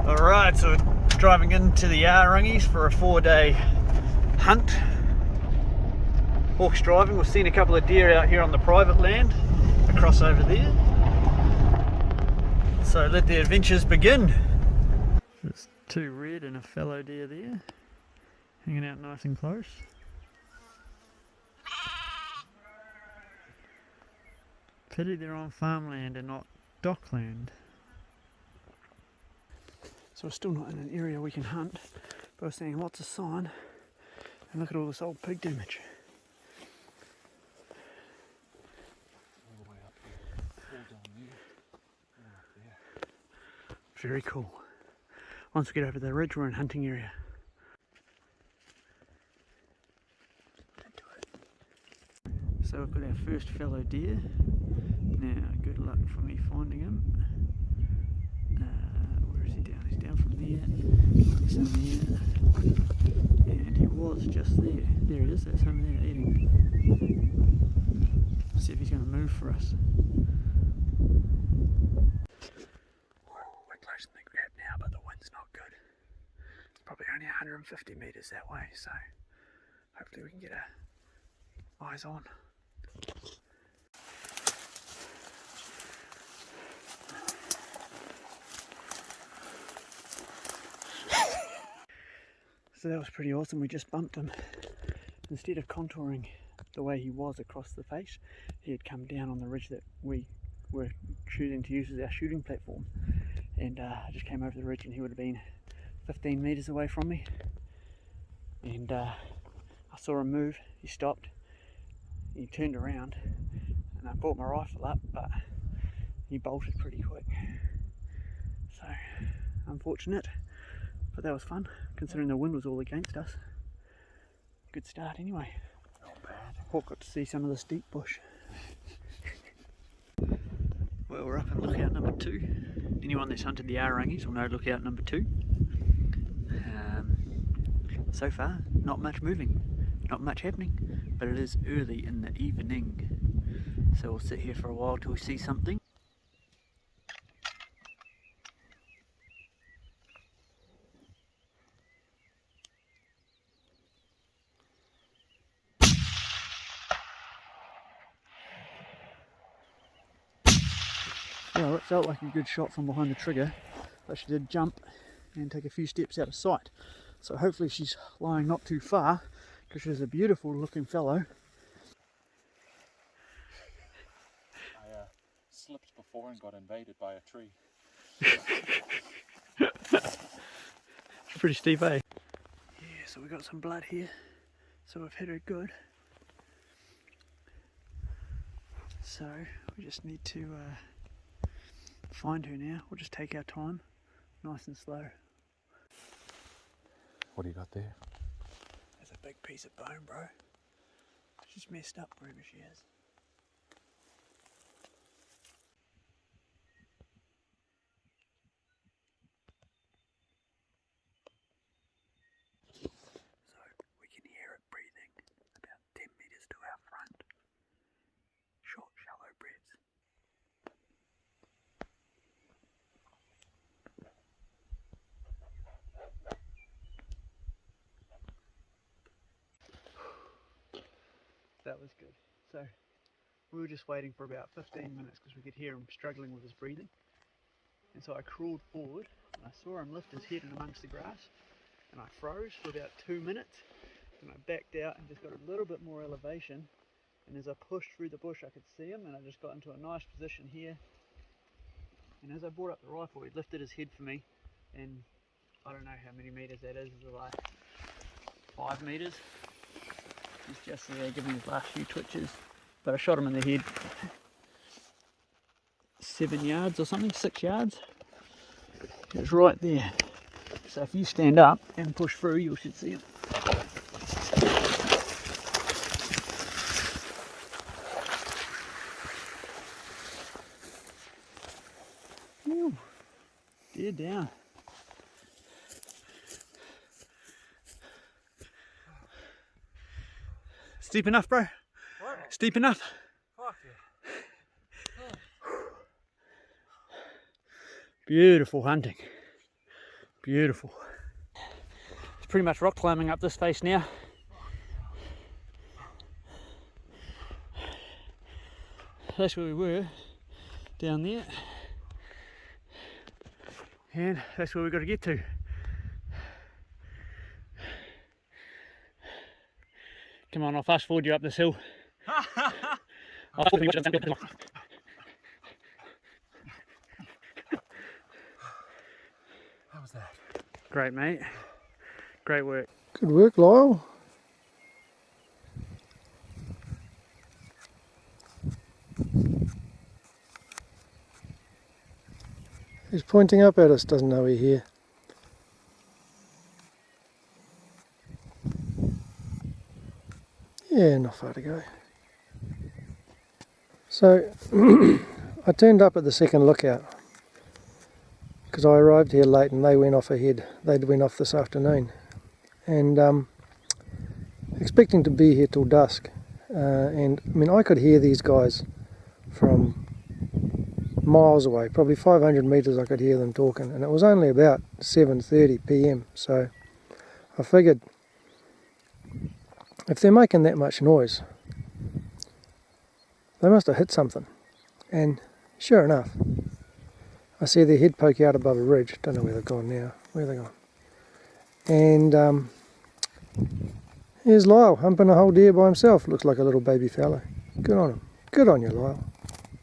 Alright, so we're driving into the Aorangis for a 4-day hunt. Hawk's driving. We've seen a couple of deer out here on the private land across over there. So let the adventures begin. There's two red and a fallow deer there, hanging out nice and close. Pity they're on farmland and not dockland. So we're still not in an area we can hunt, but we're seeing lots of sign. And look at all this old pig damage. All the way up here, all down there, all up there. Very cool. Once we get over the ridge, we're in hunting area. So we've got our first fallow deer. Now, good luck for me finding him. Where is he down? He's down from there. He's in there. And he was just there. There he is, that's him there eating. Let's see if he's going to move for us. We're close to the grab now, but the wind's not good. It's probably only 150 metres that way, so hopefully we can get our eyes on. So that was pretty awesome. We just bumped him. Instead of contouring the way he was across the face, he had come down on the ridge that we were choosing to use as our shooting platform. And I just came over the ridge and he would have been 15 metres away from me. And I saw him move. He stopped. He turned around and I brought my rifle up, but he bolted pretty quick. So, unfortunate. But that was fun, considering the wind was all against us. Good start anyway. Not bad. Hawk got to see some of this deep bush. Well, we're up in lookout number 2. Anyone that's hunted the Aorangis will know lookout number 2. So far, not much moving, not much happening, but it is early in the evening. So we'll sit here for a while till we see something. Well, it felt like a good shot from behind the trigger, but she did jump and take a few steps out of sight. So hopefully she's lying not too far, because she's a beautiful looking fellow. I slipped before and got invaded by a tree. It's pretty steep, eh? Yeah, so we got some blood here, so we've hit her good. So we just need to find her now. We'll just take our time, nice and slow. What do you got there? There's a big piece of bone, bro. She's messed up wherever she is. So we can hear it breathing about 10 metres to our front. Short, shallow breaths. That was good. So we were just waiting for about 15 minutes because we could hear him struggling with his breathing. And so I crawled forward and I saw him lift his head in amongst the grass, and I froze for about 2 minutes, and I backed out and just got a little bit more elevation, and as I pushed through the bush I could see him, and I just got into a nice position here, and as I brought up the rifle he lifted his head for me, and I don't know how many metres that is like 5 metres. He's just there giving his last few twitches, but I shot him in the head 7 yards or something, 6 yards. It was right there. So if you stand up and push through, you should see him. Whew. Deer down. Steep enough, bro? What? Steep enough? Fuck yeah. Beautiful hunting. Beautiful. It's pretty much rock climbing up this face now. That's where we were, down there. And that's where we've got to get to. Come on, I'll fast forward you up this hill. How was that? Great, mate. Great work. Good work, Lyle. He's pointing up at us, doesn't know we're here. Yeah, not far to go. So, I turned up at the second lookout because I arrived here late and they went off ahead. They went off this afternoon. And expecting to be here till dusk. And I mean, I could hear these guys from miles away, probably 500 metres I could hear them talking, and it was only about 7:30 p.m. so I figured if they're making that much noise they must have hit something, and sure enough I see their head poke out above a ridge. Don't know where they've gone now. Where have they gone? And here's Lyle humping a whole deer by himself. Looks like a little baby fellow. Good on him. Good on you, Lyle.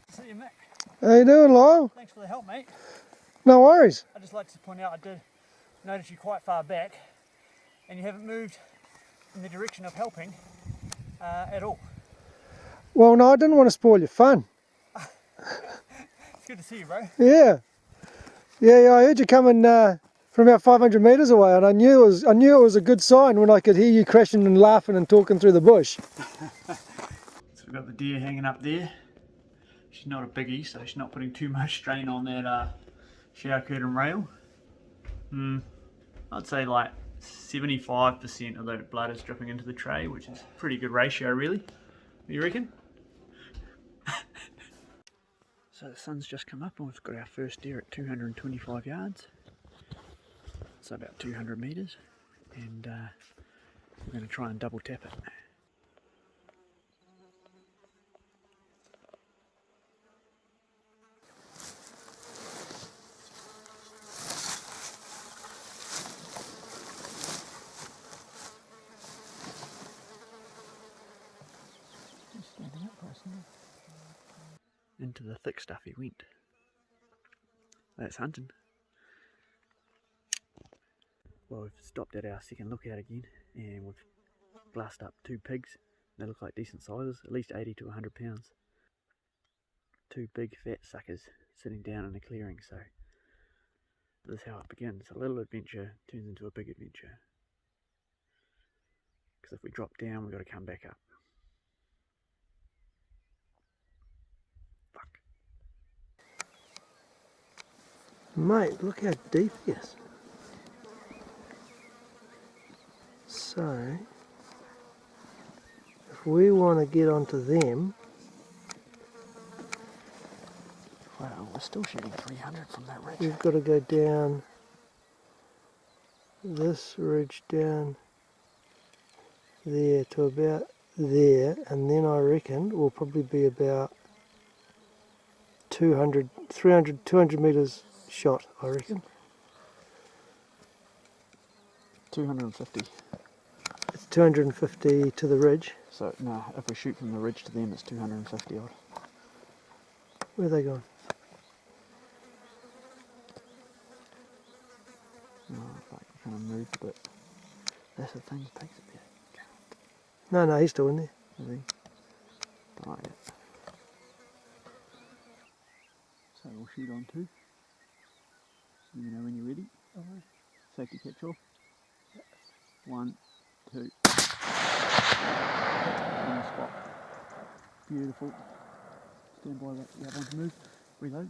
See you, Mick. How you doing, Lyle? Thanks for the help, mate. No worries. I'd just like to point out I did notice you quite far back and you haven't moved in the direction of helping at all. Well, no, I didn't want to spoil your fun. It's good to see you, bro. Yeah, I heard you coming from about 500 metres away, and I knew it was a good sign when I could hear you crashing and laughing and talking through the bush. So we've got the deer hanging up there. She's not a biggie, so she's not putting too much strain on that shower curtain rail. I'd say like 75% of the blood is dripping into the tray, which is a pretty good ratio, really. What do you reckon? So the sun's just come up and we've got our first deer at 225 yards. So about 200 metres. And we're going to try and double tap it. Into the thick stuff he went. That's hunting. Well, we've stopped at our second lookout again and we've glassed up 2 pigs. They look like decent sizes, at least 80 to 100 pounds. 2 big fat suckers sitting down in a clearing, so this is how it begins. A little adventure turns into a big adventure. Because if we drop down, we've got to come back up. Fuck. Mate, look how deep he is. So, if we want to get onto them... Wow, we're still shooting 300 from that ridge. We've got to go down this ridge down there to about there, and then I reckon we'll probably be about 200 metres shot, I reckon. 250. It's 250 to the ridge. So, no, if we shoot from the ridge to them, it's 250 odd. Where are they going? Oh, fuck, we kind of moved a bit. That's the thing, pigs a bit. No, he's still in there. Is he? Oh, yeah. So we'll shoot on 2. Let me know when you're ready. Alright. Safety catch off. 1, 2. On the spot. Beautiful. Stand by that. The other one to move. Reload.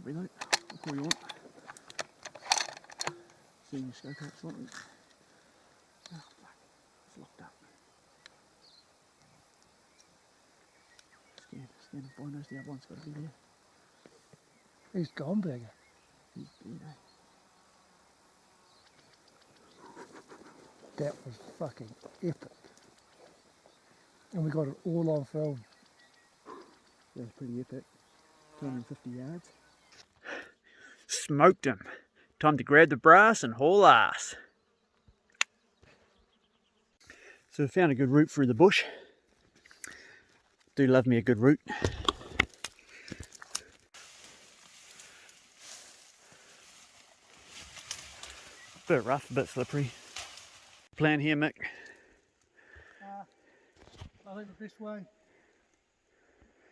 That's all you want. See your scope out slightly. Oh fuck. It's locked up. Scan if Boy knows the other one's got to be there. He's gone, Berger. He's dead, eh? That was fucking epic. And we got it all on film. That was pretty epic. 250 yards. Smoked him. Time to grab the brass and haul ass. So we found a good route through the bush. Do love me a good route. Bit rough, a bit slippery. Plan here, Mick. I think the best way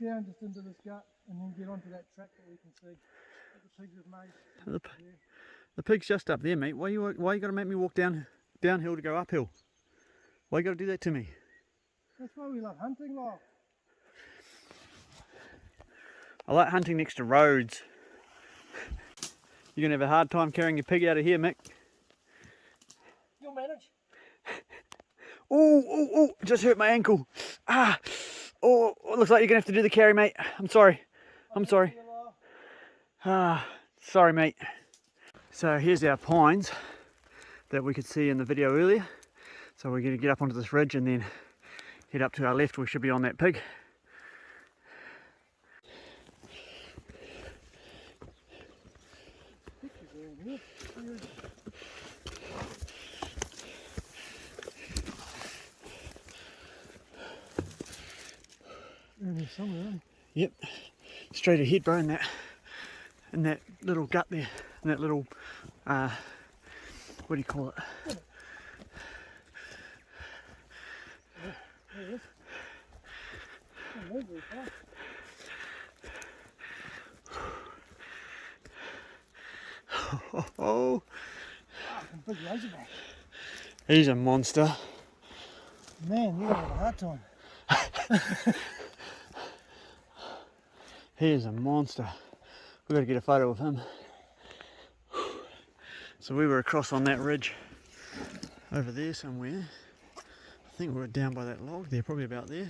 down just into this gut and then get onto that track that we can see that the pigs have made. The pig's just up there, mate. Why you got to make me walk downhill to go uphill? Why you got to do that to me? That's why we love hunting, Lyle. I like hunting next to roads. You're going to have a hard time carrying your pig out of here, Mick. You'll manage. Oh, just hurt my ankle. Ah, oh, looks like you're going to have to do the carry, mate. I'm sorry. Ah, sorry, mate. So here's our pines that we could see in the video earlier. So we're going to get up onto this ridge and then head up to our left. We should be on that pig. Somewhere. Yep, straight ahead, bro. In that little gut there, in that little what do you call it? Oh, Big razorback. he's a monster. Man, you're having a hard time. He is a monster. We've got to get a photo of him. So we were across on that ridge over there somewhere. I think we were down by that log there, probably about there.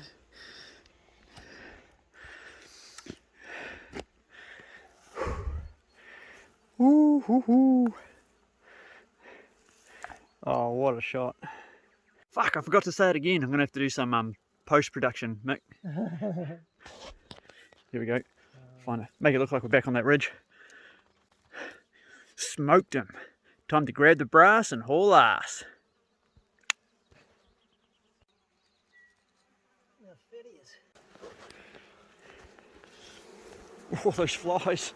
Ooh, ooh, ooh. Oh, what a shot. Fuck, I forgot to say it again. I'm going to have to do some post-production, Mick. Here we go. Make it look like we're back on that ridge. Smoked him. Time to grab the brass and haul ass. All those flies.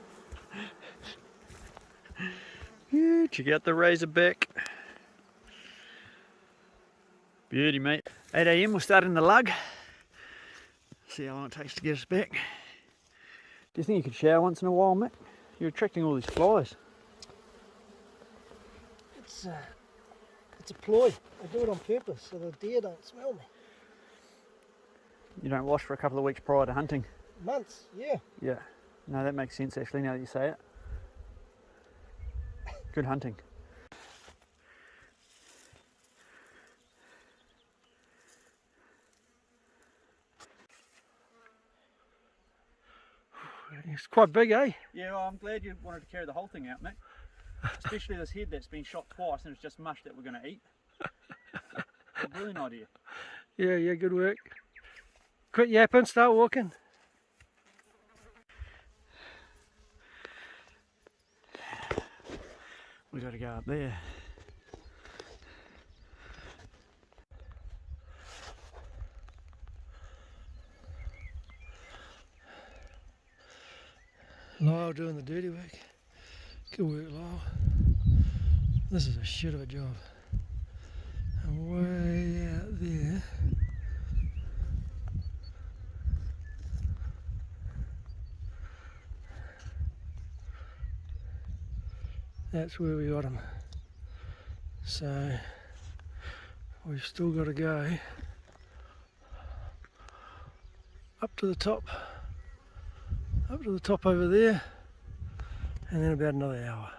Yeah, check out the razorback. Beauty, mate. 8 AM, we're starting the lug. See how long it takes to get us back. Do you think you could shower once in a while, Mick? You're attracting all these flies. It's a ploy. I do it on purpose so the deer don't smell me. You don't wash for a couple of weeks prior to hunting. Months, yeah. Yeah. No, that makes sense actually now that you say it. Good hunting. It's quite big, eh? Yeah, well, I'm glad you wanted to carry the whole thing out, Mick. Especially this head that's been shot twice and it's just mush that we're going to eat. A brilliant idea. Yeah, good work. Quit yapping, start walking. We got to go up there. Lyle doing the dirty work. Good work, Lyle. This is a shit of a job. And way out there, that's where we got him. So we've still got to go up to the top over there, and then about another hour.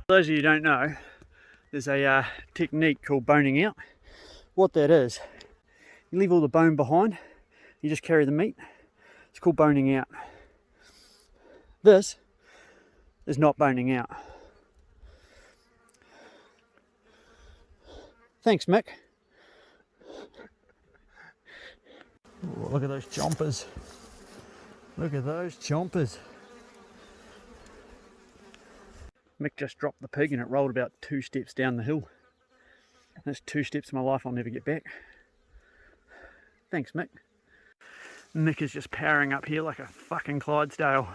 For those of you who don't know, there's a technique called boning out. What that is, you leave all the bone behind, you just carry the meat. It's called boning out. This is not boning out. Thanks, Mick. Oh, look at those chompers. Look at those chompers. Mick just dropped the pig and it rolled about 2 steps down the hill. That's 2 steps of my life I'll never get back. Thanks, Mick. Mick is just powering up here like a fucking Clydesdale.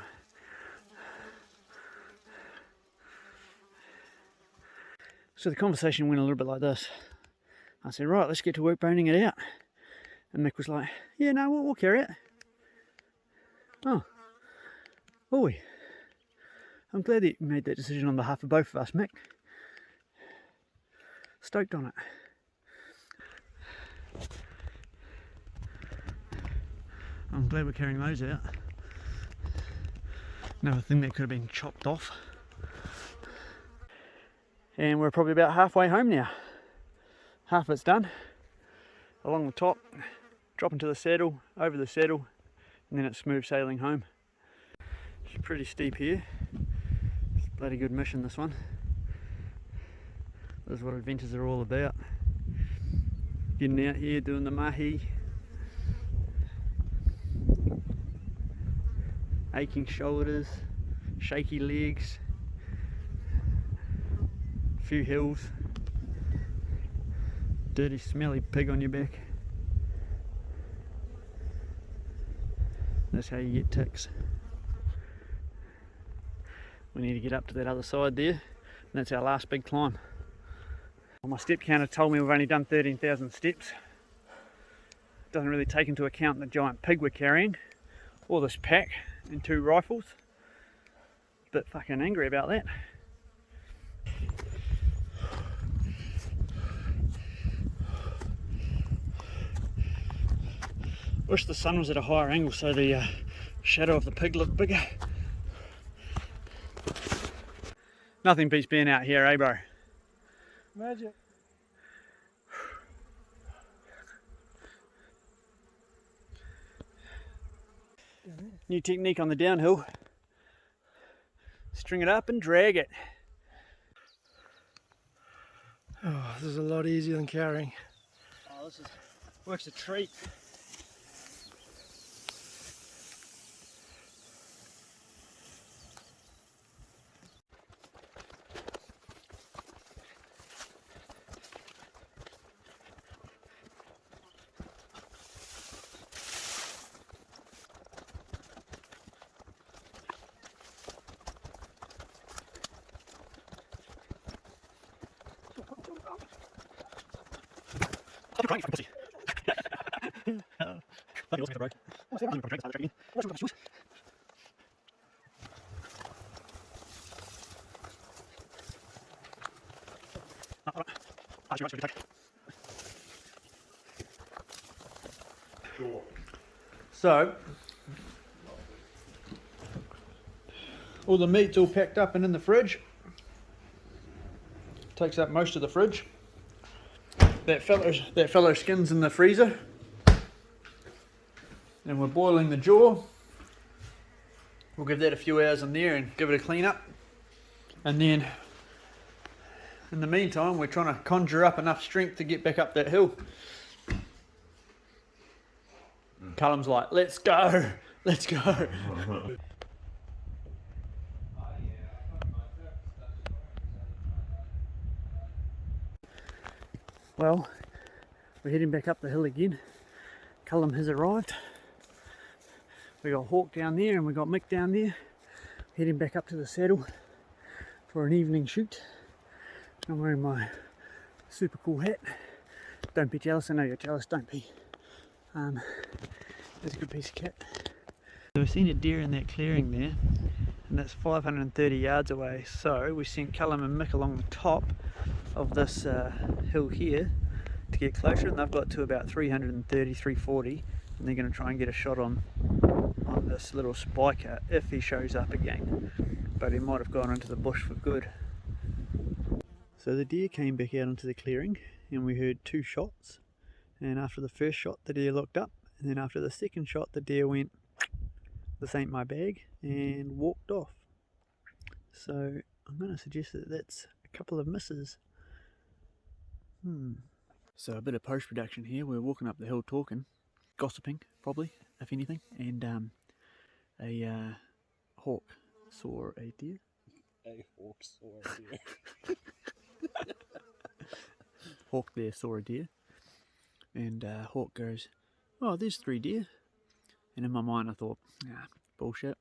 So the conversation went a little bit like this. I said, right, let's get to work boning it out. And Mick was like, yeah, no, we'll carry it. Oh, will we? I'm glad that you made that decision on behalf of both of us, Mick. Stoked on it. I'm glad we're carrying those out. Another thing that could have been chopped off. And we're probably about halfway home now. Half of it's done. Along the top, drop into the saddle, over the saddle, and then it's smooth sailing home. It's pretty steep here. It's a bloody good mission, this one. This is what adventures are all about. Getting out here, doing the mahi. Aching shoulders, shaky legs, a few hills, dirty smelly pig on your back. That's how you get ticks. We need to get up to that other side there, and that's our last big climb. Well, my step counter told me we've only done 13,000 steps. Doesn't really take into account the giant pig we're carrying, or this pack and 2 rifles. Bit fucking angry about that. Wish the sun was at a higher angle so the shadow of the pig looked bigger. Nothing beats being out here, eh bro? Magic. New technique on the downhill. String it up and drag it. Oh, this is a lot easier than carrying. Oh, this is works a treat. Stop crying, you fucking pussy. Bloody awesome, bro. I'm probably drinking this again. What's wrong with this? Alright. You're right, it's really tight. So, all the meat's all packed up and in the fridge. Takes up most of the fridge. That fellow's skin's in the freezer. And we're boiling the jaw. We'll give that a few hours in there and give it a clean up. And then, in the meantime, we're trying to conjure up enough strength to get back up that hill. Callum's like, let's go, let's go. Well, we're heading back up the hill again. Callum has arrived. We got Hawk down there and we got Mick down there. Heading back up to the saddle for an evening shoot. I'm wearing my super cool hat. Don't be jealous, I know you're jealous, don't be. It's a good piece of kit. So we've seen a deer in that clearing there, and that's 530 yards away. So we sent Callum and Mick along the top of this hill here to get closer, and they've got to about 330, 340, and they're going to try and get a shot on this little spiker if he shows up again. But he might have gone into the bush for good. So the deer came back out into the clearing, and we heard 2 shots. And after the first shot, the deer looked up, and then after the second shot, the deer went, "This ain't my bag," and walked off. So I'm going to suggest that that's a couple of misses. So a bit of post-production here. We're walking up the hill talking, gossiping probably, if anything, and a hawk saw a deer. A hawk saw a deer. Hawk there saw a deer, and hawk goes, "Oh, there's 3 deer." And in my mind I thought, nah, bullshit.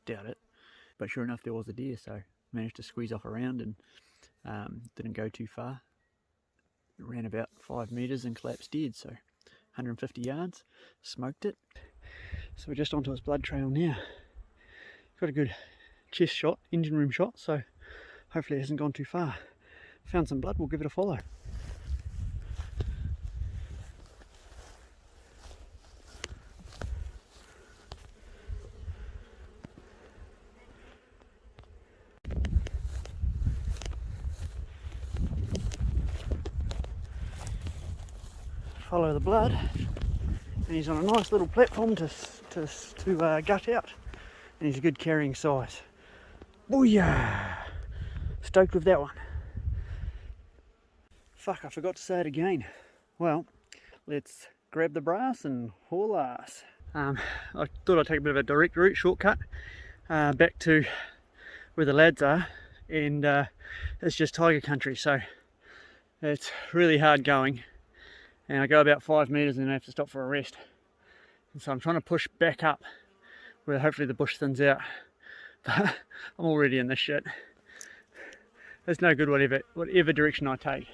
Doubt it. But sure enough, there was a deer, so managed to squeeze off around and didn't go too far. Ran about 5 metres and collapsed dead, so 150 yards, smoked it. So we're just onto its blood trail now. Got a good chest shot, engine room shot, so hopefully it hasn't gone too far. Found some blood, we'll give it a follow. Follow the blood, and he's on a nice little platform to gut out, and he's a good carrying size. Booyah! Stoked with that one. Fuck, I forgot to say it again. Well, let's grab the brass and haul ass. I thought I'd take a bit of a direct route, shortcut, back to where the lads are, and it's just tiger country, so it's really hard going. And I go about 5 metres and then I have to stop for a rest. And so I'm trying to push back up where hopefully the bush thins out. But I'm already in this shit. It's no good whatever direction I take.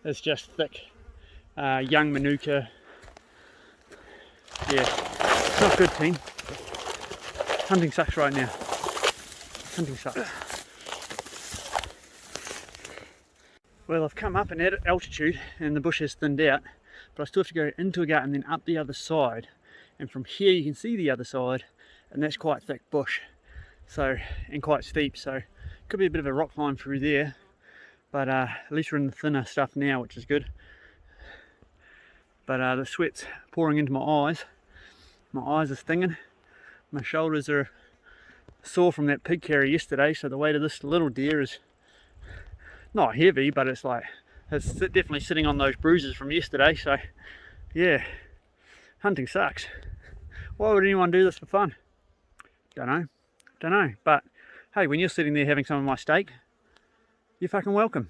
It's just thick, young manuka. Yeah, it's not good, team. Hunting sucks right now. Hunting sucks. Well, I've come up in altitude and the bush has thinned out. But I still have to go into a gut and then up the other side, and from here you can see the other side, and that's quite thick bush, so, and quite steep, so could be a bit of a rock climb through there, but at least we're in the thinner stuff now, which is good. But the sweat's pouring into my eyes are stinging, my shoulders are sore from that pig carry yesterday, so the weight of this little deer is not heavy, but it's like, it's definitely sitting on those bruises from yesterday, so yeah, hunting sucks. Why would anyone do this for fun? Don't know, but hey, when you're sitting there having some of my steak, you're fucking welcome.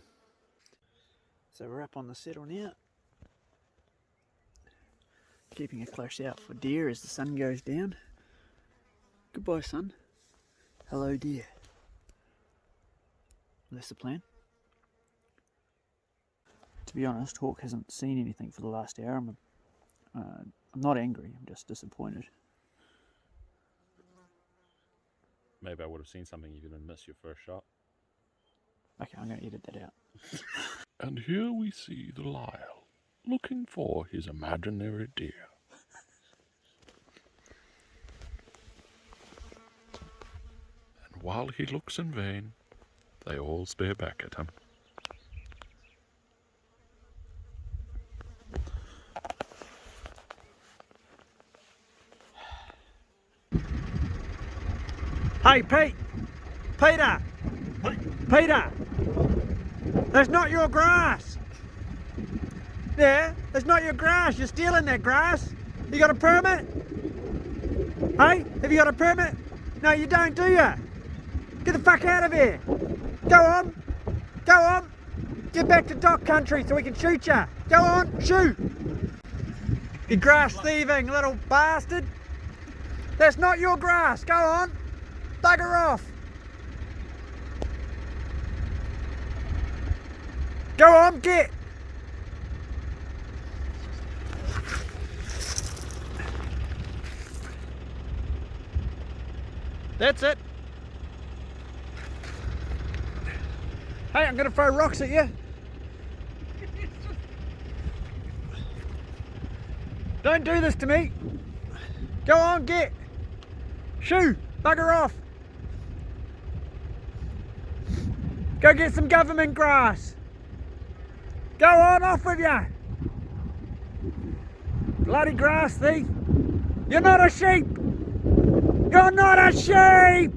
So we're up on the settle now, keeping a close out for deer as the sun goes down. Goodbye, sun. Hello, deer. That's the plan. To be honest, Hawk hasn't seen anything for the last hour. I'm not angry, I'm just disappointed. Maybe I would have seen something you didn't miss your first shot. Okay, I'm going to edit that out. And here we see the Lyle, looking for his imaginary deer. And while he looks in vain, they all stare back at him. Hey, Pete! Peter! Peter! That's not your grass! Yeah, that's not your grass. You're stealing that grass. You got a permit? Hey, have you got a permit? No, you don't, do you? Get the fuck out of here. Go on. Go on. Get back to dock country so we can shoot you. Go on, shoot. You grass thieving little bastard. That's not your grass. Go on. Bugger off. Go on, get. That's it. Hey, I'm going to throw rocks at you. Don't do this to me. Go on, get. Shoo, bugger off. Go get some government grass. Go on, off with you. Bloody grass thief. You're not a sheep. You're not a sheep.